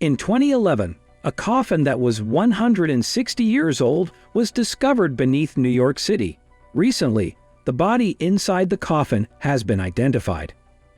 In 2011, a coffin that was 160 years old was discovered beneath New York City. Recently, the body inside the coffin has been identified.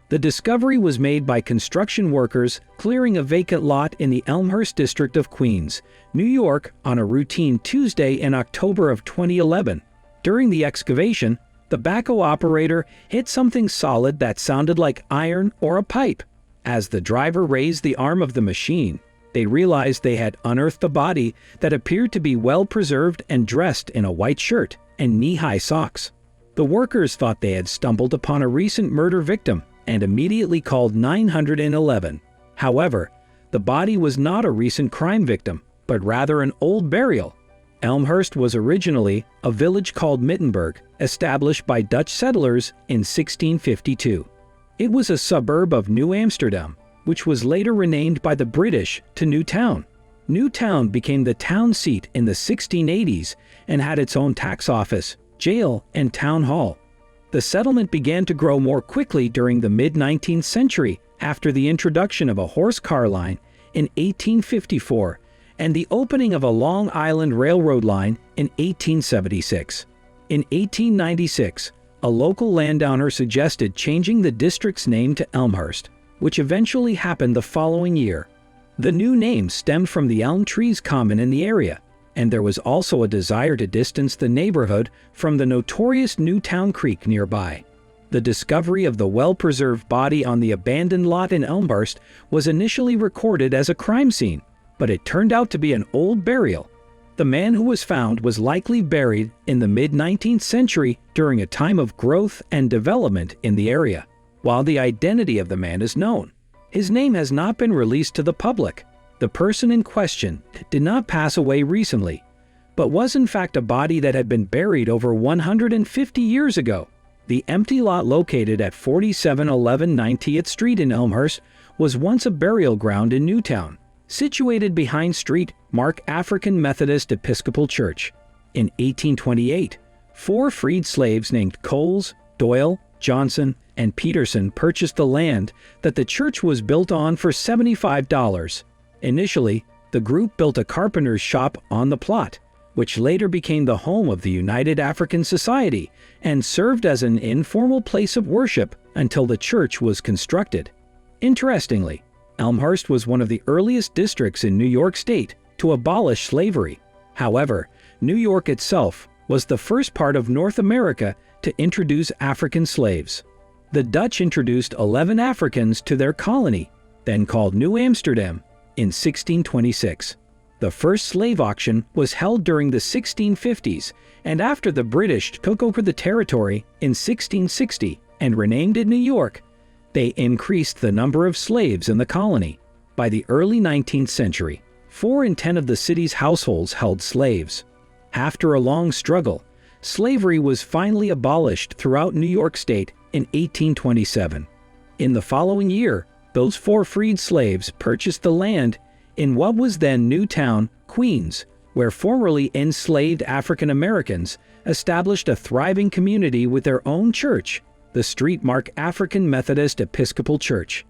The discovery was made by construction workers clearing a vacant lot in the Elmhurst district of Queens, New York, on a routine Tuesday in October of 2011. During the excavation, the backhoe operator hit something solid that sounded like iron or a pipe. As the driver raised the arm of the machine, they realized they had unearthed a body that appeared to be well preserved and dressed in a white shirt and knee-high socks. The workers thought they had stumbled upon a recent murder victim and immediately called 911. However, the body was not a recent crime victim, but rather an old burial. Elmhurst was originally a village called Mittenberg, established by Dutch settlers in 1652. It was a suburb of New Amsterdam, which was later renamed by the British to Newtown. Newtown became the town seat in the 1680s and had its own tax office, jail, and town hall. The settlement began to grow more quickly during the mid-19th century after the introduction of a horse car line in 1854 and the opening of a Long Island Railroad line in 1876. In 1896, a local landowner suggested changing the district's name to Elmhurst, which eventually happened the following year. The new name stemmed from the elm trees common in the area, and there was also a desire to distance the neighborhood from the notorious Newtown Creek nearby. The discovery of the well-preserved body on the abandoned lot in Elmhurst was initially recorded as a crime scene, but it turned out to be an old burial. The man who was found was likely buried in the mid-19th century during a time of growth and development in the area. While the identity of the man is known, his name has not been released to the public. The person in question did not pass away recently, but was in fact a body that had been buried over 150 years ago. The empty lot located at 4711 90th Street in Elmhurst was once a burial ground in Newtown, situated behind Street Mark African Methodist Episcopal Church. In 1828, 4 freed slaves named Coles, Doyle, Johnson, and Peterson purchased the land that the church was built on for $75. Initially, the group built a carpenter's shop on the plot, which later became the home of the United African Society and served as an informal place of worship until the church was constructed. Interestingly, Elmhurst was one of the earliest districts in New York State to abolish slavery. However, New York itself was the first part of North America to introduce African slaves. The Dutch introduced 11 Africans to their colony, then called New Amsterdam, in 1626. The first slave auction was held during the 1650s, and after the British took over the territory in 1660 and renamed it New York, they increased the number of slaves in the colony. By the early 19th century, 4 in 10 of the city's households held slaves. After a long struggle, slavery was finally abolished throughout New York State in 1827. In the following year, those 4 freed slaves purchased the land in what was then Newtown, Queens, where formerly enslaved African Americans established a thriving community with their own church, the Street Mark African Methodist Episcopal Church.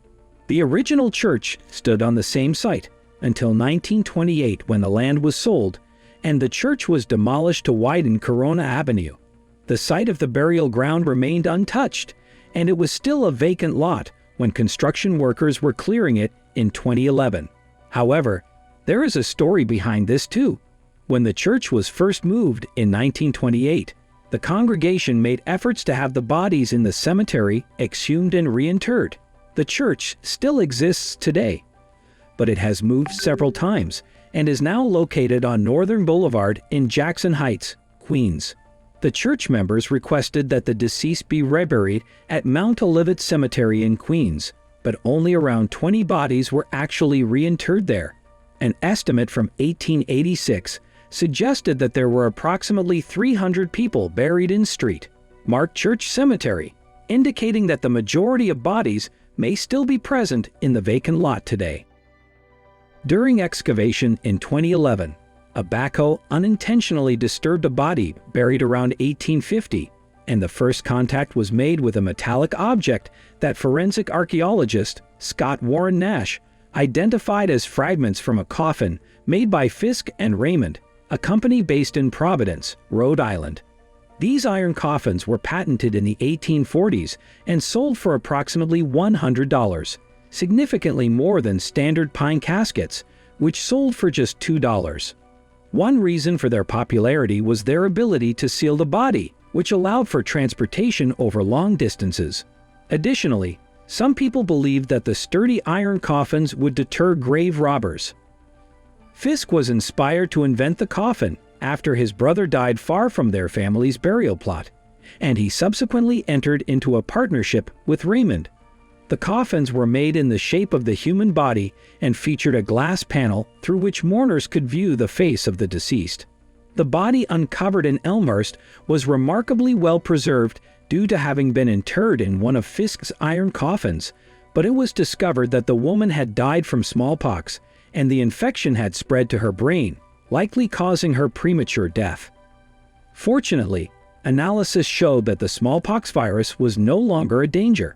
The original church stood on the same site until 1928 when the land was sold and the church was demolished to widen Corona Avenue. The site of the burial ground remained untouched, and it was still a vacant lot when construction workers were clearing it in 2011. However, there is a story behind this too. When the church was first moved in 1928, the congregation made efforts to have the bodies in the cemetery exhumed and reinterred. The church still exists today, but it has moved several times and is now located on Northern Boulevard in Jackson Heights, Queens. The church members requested that the deceased be reburied at Mount Olivet Cemetery in Queens, but only around 20 bodies were actually reinterred there. An estimate from 1886 suggested that there were approximately 300 people buried in Street Mark Church Cemetery, indicating that the majority of bodies may still be present in the vacant lot today. During excavation in 2011, a backhoe unintentionally disturbed a body buried around 1850, and the first contact was made with a metallic object that forensic archaeologist Scott Warren Nash identified as fragments from a coffin made by Fisk and Raymond, a company based in Providence, Rhode Island. These iron coffins were patented in the 1840s and sold for approximately $100, significantly more than standard pine caskets, which sold for just $2. One reason for their popularity was their ability to seal the body, which allowed for transportation over long distances. Additionally, some people believed that the sturdy iron coffins would deter grave robbers. Fisk was inspired to invent the coffin after his brother died far from their family's burial plot, and he subsequently entered into a partnership with Raymond. The coffins were made in the shape of the human body and featured a glass panel through which mourners could view the face of the deceased. The body uncovered in Elmhurst was remarkably well preserved due to having been interred in one of Fisk's iron coffins, but it was discovered that the woman had died from smallpox, and the infection had spread to her brain, likely causing her premature death. Fortunately, analysis showed that the smallpox virus was no longer a danger.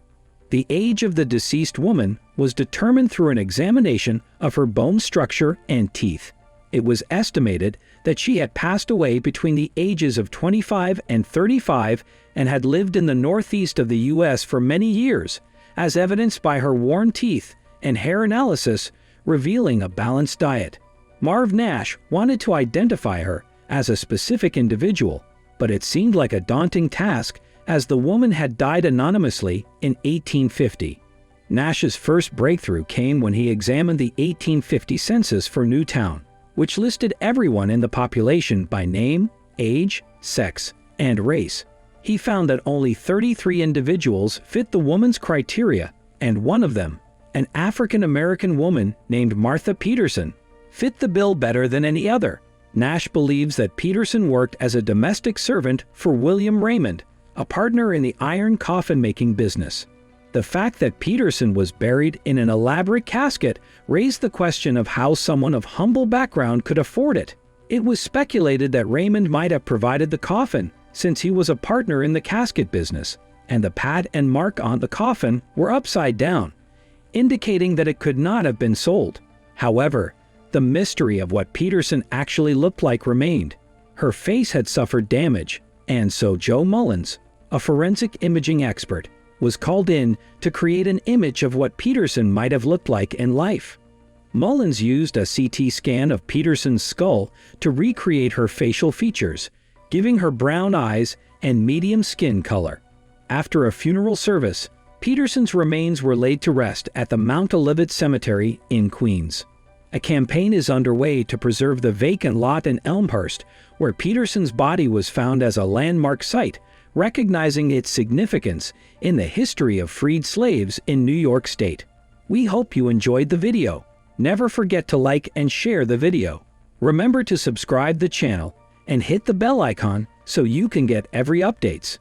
The age of the deceased woman was determined through an examination of her bone structure and teeth. It was estimated that she had passed away between the ages of 25 and 35 and had lived in the northeast of the U.S. for many years, as evidenced by her worn teeth and hair analysis revealing a balanced diet. Marv Nash wanted to identify her as a specific individual, but it seemed like a daunting task as the woman had died anonymously in 1850. Nash's first breakthrough came when he examined the 1850 census for Newtown, which listed everyone in the population by name, age, sex, and race. He found that only 33 individuals fit the woman's criteria, and one of them, an African-American woman named Martha Peterson, fit the bill better than any other. Nash believes that Peterson worked as a domestic servant for William Raymond, a partner in the iron coffin-making business. The fact that Peterson was buried in an elaborate casket raised the question of how someone of humble background could afford it. It was speculated that Raymond might have provided the coffin, since he was a partner in the casket business, and the pad and mark on the coffin were upside down, indicating that it could not have been sold. However, the mystery of what Peterson actually looked like remained. Her face had suffered damage, and so Joe Mullins, a forensic imaging expert, was called in to create an image of what Peterson might have looked like in life. Mullins used a CT scan of Peterson's skull to recreate her facial features, giving her brown eyes and medium skin color. After a funeral service, Peterson's remains were laid to rest at the Mount Olivet Cemetery in Queens. A campaign is underway to preserve the vacant lot in Elmhurst, where Peterson's body was found as a landmark site, recognizing its significance in the history of freed slaves in New York State. We hope you enjoyed the video. Never forget to like and share the video. Remember to subscribe the channel and hit the bell icon so you can get every updates.